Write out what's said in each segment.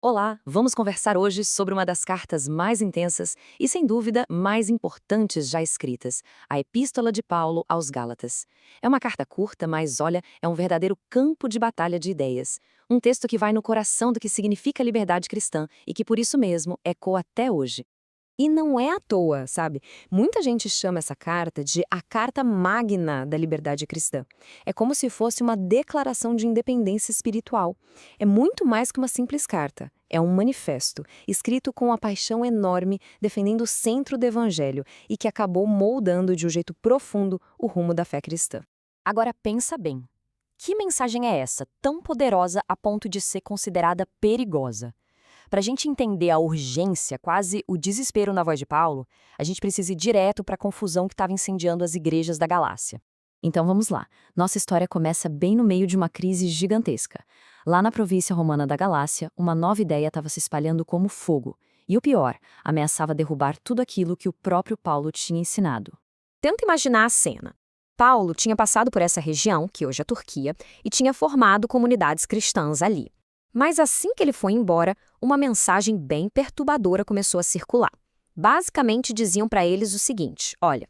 Olá, vamos conversar hoje sobre uma das cartas mais intensas e, sem dúvida, mais importantes já escritas, a Epístola de Paulo aos Gálatas. É uma carta curta, mas olha, é um verdadeiro campo de batalha de ideias. Um texto que vai no coração do que significa liberdade cristã e que, por isso mesmo, ecoa até hoje. E não é à toa, sabe? Muita gente chama essa carta de a Carta Magna da Liberdade Cristã. É como se fosse uma declaração de independência espiritual. É muito mais que uma simples carta. É um manifesto, escrito com uma paixão enorme, defendendo o centro do evangelho e que acabou moldando de um jeito profundo o rumo da fé cristã. Agora pensa bem. Que mensagem é essa, tão poderosa a ponto de ser considerada perigosa? Para a gente entender a urgência, quase o desespero na voz de Paulo, a gente precisa ir direto para a confusão que estava incendiando as igrejas da Galácia. Então vamos lá. Nossa história começa bem no meio de uma crise gigantesca. Lá na província romana da Galácia, uma nova ideia estava se espalhando como fogo. E o pior, ameaçava derrubar tudo aquilo que o próprio Paulo tinha ensinado. Tenta imaginar a cena. Paulo tinha passado por essa região, que hoje é a Turquia, e tinha formado comunidades cristãs ali. Mas assim que ele foi embora, uma mensagem bem perturbadora começou a circular. Basicamente diziam para eles o seguinte: olha,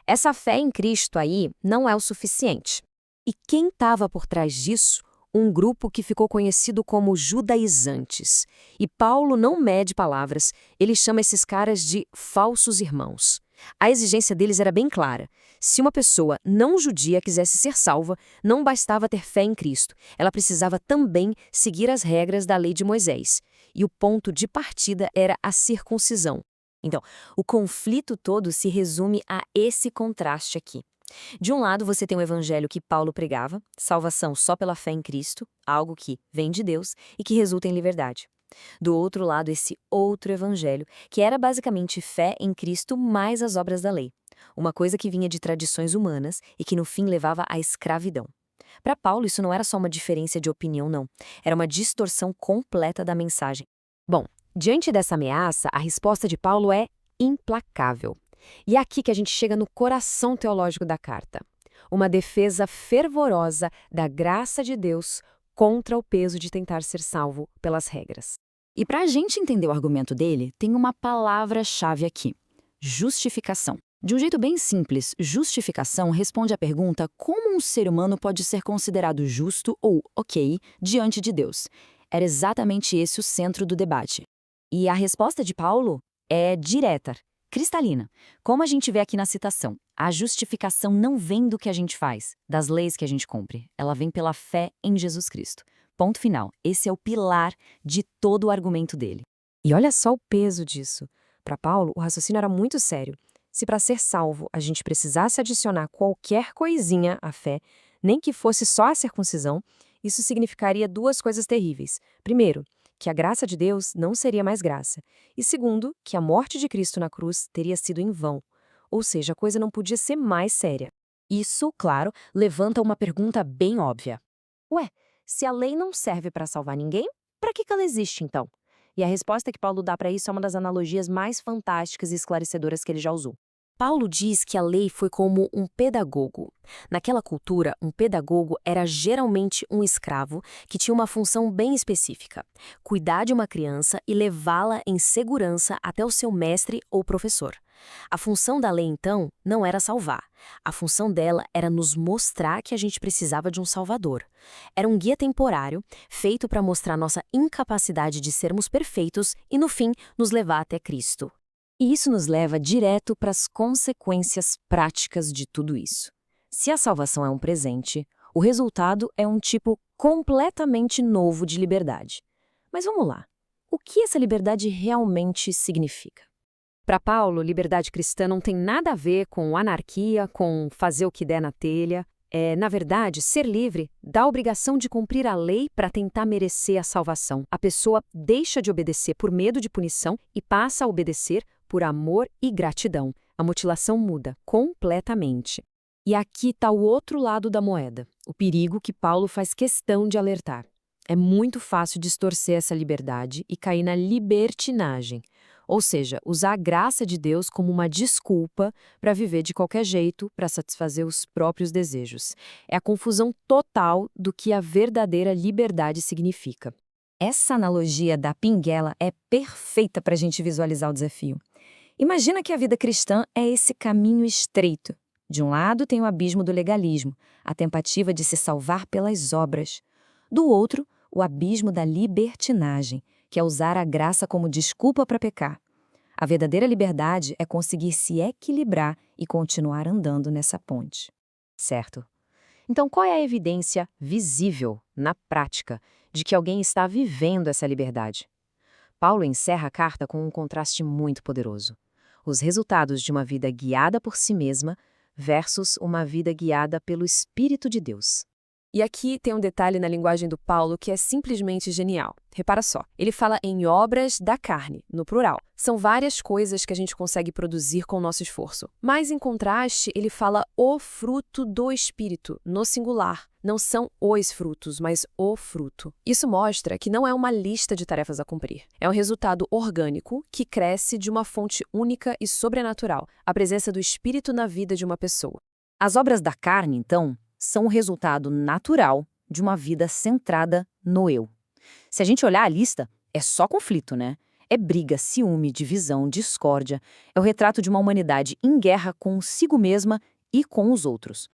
essa fé em Cristo aí não é o suficiente. E quem estava por trás disso? Um grupo que ficou conhecido como judaizantes. E Paulo não mede palavras, ele chama esses caras de falsos irmãos. A exigência deles era bem clara. Se uma pessoa não judia quisesse ser salva, não bastava ter fé em Cristo. Ela precisava também seguir as regras da lei de Moisés. E o ponto de partida era a circuncisão. Então, o conflito todo se resume a esse contraste aqui. De um lado, você tem o evangelho que Paulo pregava, salvação só pela fé em Cristo, algo que vem de Deus e que resulta em liberdade. Do outro lado, esse outro evangelho, que era basicamente fé em Cristo mais as obras da lei. Uma coisa que vinha de tradições humanas e que no fim levava à escravidão. Para Paulo, isso não era só uma diferença de opinião, não. Era uma distorção completa da mensagem. Bom, diante dessa ameaça, a resposta de Paulo é implacável. E é aqui que a gente chega no coração teológico da carta. Uma defesa fervorosa da graça de Deus contra o peso de tentar ser salvo pelas regras. E para a gente entender o argumento dele, tem uma palavra-chave aqui: justificação. De um jeito bem simples, justificação responde à pergunta como um ser humano pode ser considerado justo ou ok diante de Deus. Era exatamente esse o centro do debate. E a resposta de Paulo é direta, cristalina. Como a gente vê aqui na citação, a justificação não vem do que a gente faz, das leis que a gente cumpre. Ela vem pela fé em Jesus Cristo. Ponto final. Esse é o pilar de todo o argumento dele. E olha só o peso disso. Para Paulo, o raciocínio era muito sério. Se para ser salvo a gente precisasse adicionar qualquer coisinha à fé, nem que fosse só a circuncisão, isso significaria duas coisas terríveis. Primeiro, que a graça de Deus não seria mais graça. E segundo, que a morte de Cristo na cruz teria sido em vão. Ou seja, a coisa não podia ser mais séria. Isso, claro, levanta uma pergunta bem óbvia. Ué, se a lei não serve para salvar ninguém, para que ela existe então? E a resposta que Paulo dá para isso é uma das analogias mais fantásticas e esclarecedoras que ele já usou. Paulo diz que a lei foi como um pedagogo. Naquela cultura, um pedagogo era geralmente um escravo que tinha uma função bem específica: cuidar de uma criança e levá-la em segurança até o seu mestre ou professor. A função da lei, então, não era salvar. A função dela era nos mostrar que a gente precisava de um salvador. Era um guia temporário, feito para mostrar nossa incapacidade de sermos perfeitos e, no fim, nos levar até Cristo. E isso nos leva direto para as consequências práticas de tudo isso. Se a salvação é um presente, o resultado é um tipo completamente novo de liberdade. Mas vamos lá. O que essa liberdade realmente significa? Para Paulo, liberdade cristã não tem nada a ver com anarquia, com fazer o que der na telha. Na verdade, ser livre dá a obrigação de cumprir a lei para tentar merecer a salvação. A pessoa deixa de obedecer por medo de punição e passa a obedecer por amor e gratidão. A motivação muda completamente. E aqui está o outro lado da moeda, o perigo que Paulo faz questão de alertar. É muito fácil distorcer essa liberdade e cair na libertinagem. Ou seja, usar a graça de Deus como uma desculpa para viver de qualquer jeito, para satisfazer os próprios desejos. É a confusão total do que a verdadeira liberdade significa. Essa analogia da pinguela é perfeita para a gente visualizar o desafio. Imagina que a vida cristã é esse caminho estreito. De um lado tem o abismo do legalismo, a tentativa de se salvar pelas obras. Do outro, o abismo da libertinagem, que é usar a graça como desculpa para pecar. A verdadeira liberdade é conseguir se equilibrar e continuar andando nessa ponte. Certo. Então, qual é a evidência visível, na prática, de que alguém está vivendo essa liberdade? Paulo encerra a carta com um contraste muito poderoso. Os resultados de uma vida guiada por si mesma versus uma vida guiada pelo Espírito de Deus. E aqui tem um detalhe na linguagem do Paulo que é simplesmente genial. Repara só, ele fala em obras da carne, no plural. São várias coisas que a gente consegue produzir com o nosso esforço. Mas, em contraste, ele fala o fruto do Espírito, no singular. Não são os frutos, mas o fruto. Isso mostra que não é uma lista de tarefas a cumprir. É um resultado orgânico que cresce de uma fonte única e sobrenatural, a presença do Espírito na vida de uma pessoa. As obras da carne, então, são o resultado natural de uma vida centrada no eu. Se a gente olhar a lista, é só conflito, né? É briga, ciúme, divisão, discórdia. É o retrato de uma humanidade em guerra consigo mesma e com os outros.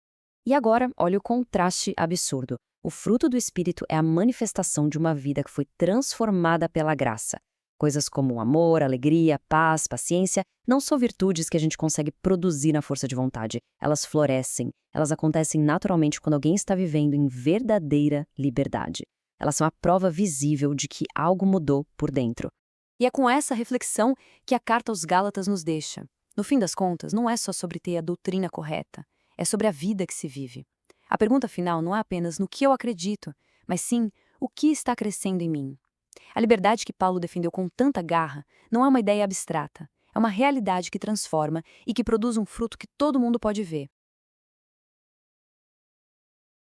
E agora, olha o contraste absurdo. O fruto do Espírito é a manifestação de uma vida que foi transformada pela graça. Coisas como amor, alegria, paz, paciência, não são virtudes que a gente consegue produzir na força de vontade. Elas florescem, elas acontecem naturalmente quando alguém está vivendo em verdadeira liberdade. Elas são a prova visível de que algo mudou por dentro. E é com essa reflexão que a carta aos Gálatas nos deixa. No fim das contas, não é só sobre ter a doutrina correta, é sobre a vida que se vive. A pergunta final não é apenas no que eu acredito, mas sim o que está crescendo em mim. A liberdade que Paulo defendeu com tanta garra não é uma ideia abstrata, é uma realidade que transforma e que produz um fruto que todo mundo pode ver.